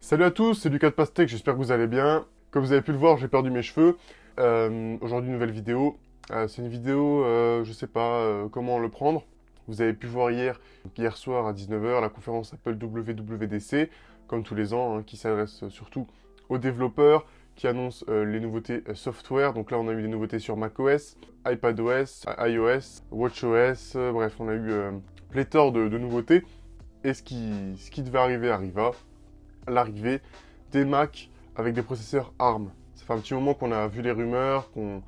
Salut à tous, c'est Lucas de Pastèque, j'espère que vous allez bien. Comme vous avez pu le voir, j'ai perdu mes cheveux. Aujourd'hui, nouvelle vidéo. C'est une vidéo, je sais pas comment le prendre. Vous avez pu voir hier soir à 19h, la conférence Apple WWDC, comme tous les ans, hein, qui s'adresse surtout aux développeurs, qui annonce les nouveautés software. Donc là, on a eu des nouveautés sur macOS, iPadOS, iOS, watchOS, bref, on a eu pléthore de nouveautés. Et ce qui devait arriver arriva, l'arrivée des Mac avec des processeurs ARM. Ça fait un petit moment qu'on a vu les rumeurs, qu'on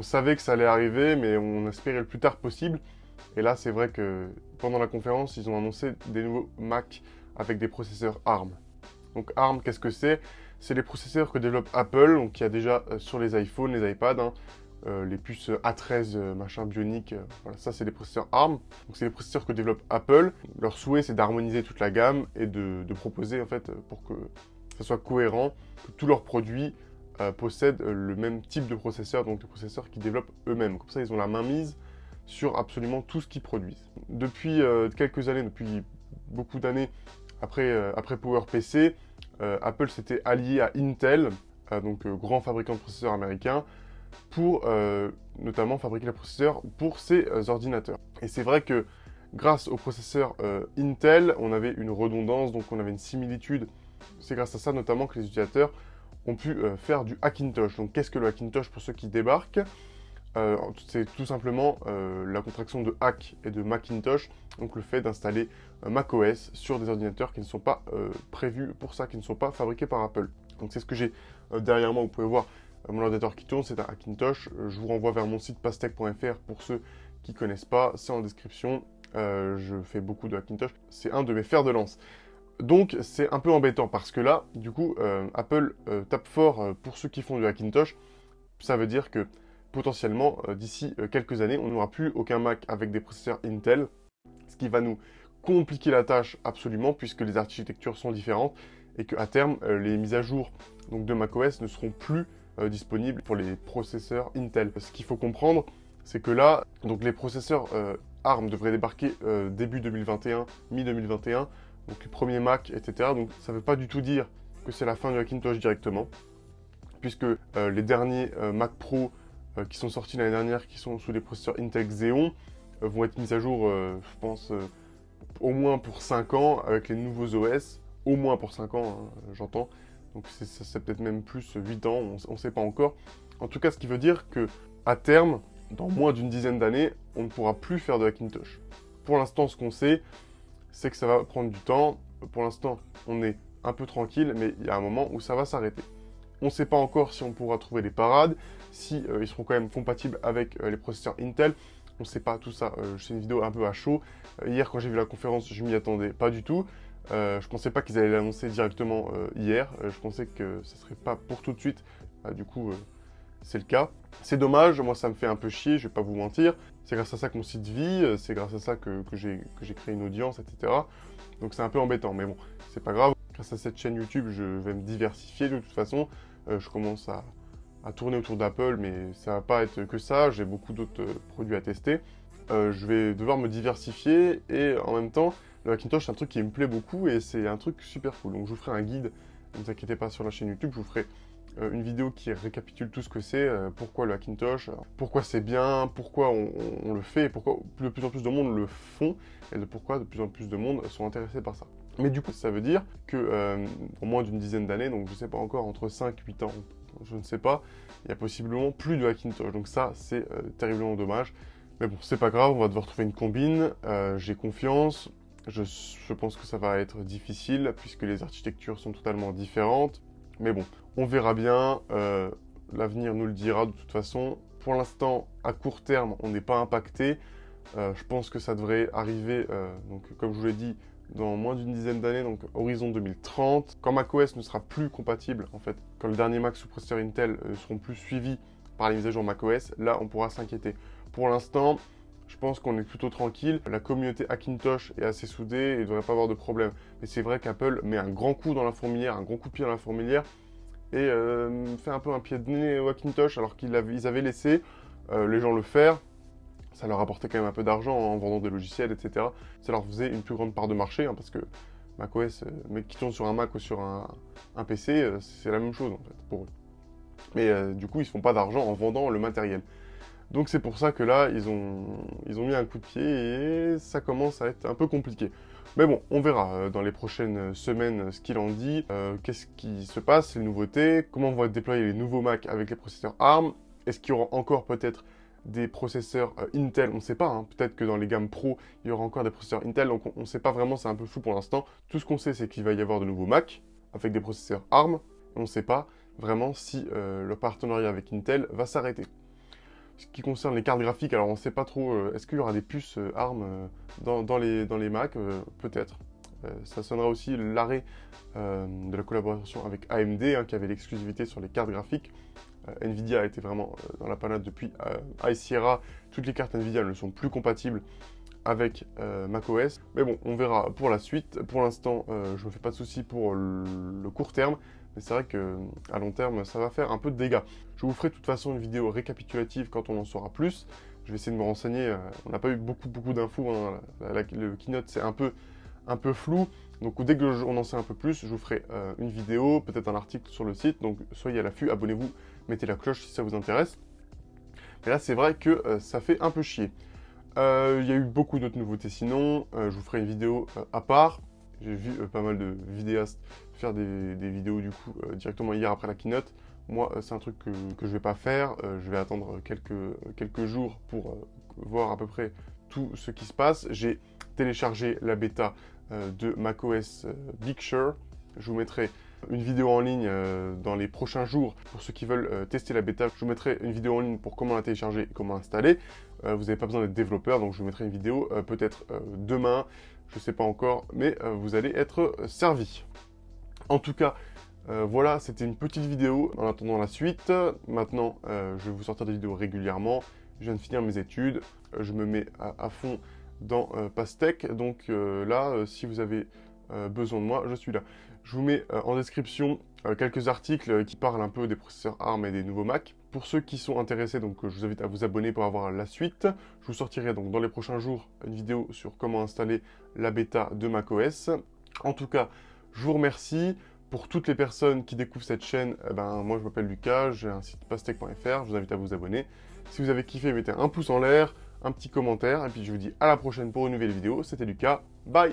savait que ça allait arriver, mais on espérait le plus tard possible. Et là, c'est vrai que pendant la conférence, ils ont annoncé des nouveaux Mac avec des processeurs ARM. Donc ARM, qu'est-ce que c'est? C'est les processeurs que développe Apple, donc il y a déjà sur les iPhones, les iPads, hein, les puces A13 machin bionique, voilà, ça c'est des processeurs ARM. Donc c'est les processeurs que développe Apple. Leur souhait c'est d'harmoniser toute la gamme et de proposer en fait pour que ça soit cohérent, que tous leurs produits possèdent le même type de processeur, donc des processeurs qu'ils développent eux-mêmes. Comme ça ils ont la main mise sur absolument tout ce qu'ils produisent. Depuis quelques années, depuis beaucoup d'années, après PowerPC, Apple s'était allié à Intel, donc grand fabricant de processeurs américain, pour notamment fabriquer les processeurs pour ces ordinateurs. Et c'est vrai que grâce aux processeurs Intel, on avait une redondance, donc on avait une similitude. C'est grâce à ça notamment que les utilisateurs ont pu faire du Hackintosh. Donc qu'est-ce que le Hackintosh pour ceux qui débarquent? C'est tout simplement la contraction de hack et de Macintosh, donc le fait d'installer macOS sur des ordinateurs qui ne sont pas prévus pour ça, qui ne sont pas fabriqués par Apple. Donc c'est ce que j'ai derrière moi, vous pouvez voir mon ordinateur qui tourne, c'est un Hackintosh. Je vous renvoie vers mon site pastèque.fr pour ceux qui ne connaissent pas, c'est en description. Je fais beaucoup de Hackintosh, c'est un de mes fers de lance. Donc c'est un peu embêtant parce que là, du coup, Apple tape fort pour ceux qui font du Hackintosh. Ça veut dire que potentiellement, d'ici quelques années, on n'aura plus aucun Mac avec des processeurs Intel, ce qui va nous compliquer la tâche absolument, puisque les architectures sont différentes, et qu'à terme, les mises à jour donc, de macOS ne seront plus disponibles pour les processeurs Intel. Ce qu'il faut comprendre, c'est que là, donc les processeurs ARM devraient débarquer début 2021, mi-2021, donc les premiers Mac, etc. Donc ça ne veut pas du tout dire que c'est la fin du Hackintosh directement, puisque les derniers Mac Pro qui sont sortis l'année dernière, qui sont sous les processeurs Intel Xeon, vont être mis à jour, je pense, au moins pour 5 ans, avec les nouveaux OS, au moins pour 5 ans, hein, j'entends. Donc c'est peut-être même plus 8 ans, on ne sait pas encore. En tout cas, ce qui veut dire que à terme, dans moins d'une dizaine d'années, on ne pourra plus faire de Hackintosh. Pour l'instant, ce qu'on sait, c'est que ça va prendre du temps. Pour l'instant, on est un peu tranquille, mais il y a un moment où ça va s'arrêter. On ne sait pas encore si on pourra trouver des parades, si ils seront quand même compatibles avec les processeurs Intel. On ne sait pas tout ça. C'est une vidéo un peu à chaud. Hier, quand j'ai vu la conférence, je m'y attendais pas du tout. Je pensais pas qu'ils allaient l'annoncer directement hier. Je pensais que ce serait pas pour tout de suite. Du coup, c'est le cas. C'est dommage. Moi, ça me fait un peu chier. Je vais pas vous mentir. C'est grâce à ça que mon site vit. C'est grâce à ça que j'ai créé une audience, etc. Donc c'est un peu embêtant. Mais bon, c'est pas grave. Grâce à cette chaîne YouTube, je vais me diversifier de toute façon. Je commence à tourner autour d'Apple, mais ça va pas être que ça. J'ai beaucoup d'autres produits à tester. Je vais devoir me diversifier et en même temps, le Hackintosh, c'est un truc qui me plaît beaucoup et c'est un truc super cool. Donc je vous ferai un guide, ne vous inquiétez pas sur la chaîne YouTube, je vous ferai une vidéo qui récapitule tout ce que c'est, pourquoi le Hackintosh, pourquoi c'est bien, pourquoi on le fait, et pourquoi de plus en plus de monde le font, et de pourquoi de plus en plus de monde sont intéressés par ça. Mais du coup, ça veut dire que en moins d'une dizaine d'années, donc je sais pas encore, entre 5 et 8 ans, je ne sais pas, il y a possiblement plus de Hackintosh. Donc ça, c'est terriblement dommage. Mais bon, c'est pas grave, on va devoir trouver une combine. J'ai confiance. Je pense que ça va être difficile puisque les architectures sont totalement différentes. Mais bon, on verra bien. L'avenir nous le dira de toute façon. Pour l'instant, à court terme, on n'est pas impacté. Je pense que ça devrait arriver, donc, comme je vous l'ai dit, dans moins d'une dizaine d'années, donc horizon 2030. Quand macOS ne sera plus compatible, en fait, quand le dernier Mac sous processeur Intel ne seront plus suivis par les mises à jour macOS, là on pourra s'inquiéter. Pour l'instant, je pense qu'on est plutôt tranquille. La communauté Hackintosh est assez soudée et il ne devrait pas avoir de problème. Mais c'est vrai qu'Apple met un grand coup dans la fourmilière, un grand coup de pied dans la fourmilière et fait un peu un pied de nez au Hackintosh alors qu'ils avaient laissé les gens le faire. Ça leur apportait quand même un peu d'argent en vendant des logiciels, etc. Ça leur faisait une plus grande part de marché, hein, parce que macOS, mais qui tourne sur un Mac ou sur un un PC, c'est la même chose en fait pour eux. Mais du coup, ils ne se font pas d'argent en vendant le matériel. Donc c'est pour ça que là, ils ont mis un coup de pied et ça commence à être un peu compliqué. Mais bon, on verra dans les prochaines semaines ce qu'il en dit, qu'est-ce qui se passe, les nouveautés, comment vont être déployés les nouveaux Mac avec les processeurs ARM, est-ce qu'il y aura encore peut-être des processeurs Intel, on ne sait pas, hein. Peut-être que dans les gammes Pro, il y aura encore des processeurs Intel, donc on ne sait pas vraiment, c'est un peu flou pour l'instant. Tout ce qu'on sait, c'est qu'il va y avoir de nouveaux Mac avec des processeurs ARM, et on ne sait pas vraiment si le partenariat avec Intel va s'arrêter. Ce qui concerne les cartes graphiques, alors on ne sait pas trop, est-ce qu'il y aura des puces ARM dans les Mac peut-être. Ça sonnera aussi l'arrêt de la collaboration avec AMD, hein, qui avait l'exclusivité sur les cartes graphiques. Nvidia a été vraiment dans la panade depuis High Sierra. Toutes les cartes Nvidia ne sont plus compatibles avec macOS. Mais bon, on verra pour la suite. Pour l'instant, je ne me fais pas de soucis pour le court terme. Mais c'est vrai qu'à long terme, ça va faire un peu de dégâts. Je vous ferai de toute façon une vidéo récapitulative quand on en saura plus. Je vais essayer de me renseigner. On n'a pas eu beaucoup d'infos, hein. Le keynote, c'est un peu flou. Donc dès que on en sait un peu plus, je vous ferai une vidéo, peut-être un article sur le site. Donc soyez à l'affût, abonnez-vous, mettez la cloche si ça vous intéresse. Mais là, c'est vrai que ça fait un peu chier. Il y a eu beaucoup d'autres nouveautés sinon. Je vous ferai une vidéo à part. J'ai vu pas mal de vidéastes faire des vidéos du coup directement hier après la keynote. Moi, c'est un truc que je vais pas faire. Je vais attendre quelques jours pour voir à peu près tout ce qui se passe. J'ai téléchargé la bêta de macOS Big Sur. Je vous mettrai une vidéo en ligne dans les prochains jours pour ceux qui veulent tester la bêta. Je vous mettrai une vidéo en ligne pour comment la télécharger et comment l'installer. Vous n'avez pas besoin d'être développeur, donc je vous mettrai une vidéo peut-être demain, je ne sais pas encore, mais vous allez être servi. En tout cas, voilà, c'était une petite vidéo en attendant la suite. Maintenant, je vais vous sortir des vidéos régulièrement. Je viens de finir mes études, je me mets à fond dans Pastèque, donc là, si vous avez besoin de moi, je suis là. Je vous mets en description quelques articles qui parlent un peu des processeurs ARM et des nouveaux Mac. Pour ceux qui sont intéressés, donc je vous invite à vous abonner pour avoir la suite. Je vous sortirai donc dans les prochains jours une vidéo sur comment installer la bêta de macOS. En tout cas, je vous remercie. Pour toutes les personnes qui découvrent cette chaîne, moi je m'appelle Lucas, j'ai un site pastèque.fr, je vous invite à vous abonner. Si vous avez kiffé, mettez un pouce en l'air, un petit commentaire, et puis je vous dis à la prochaine pour une nouvelle vidéo. C'était Lucas, bye!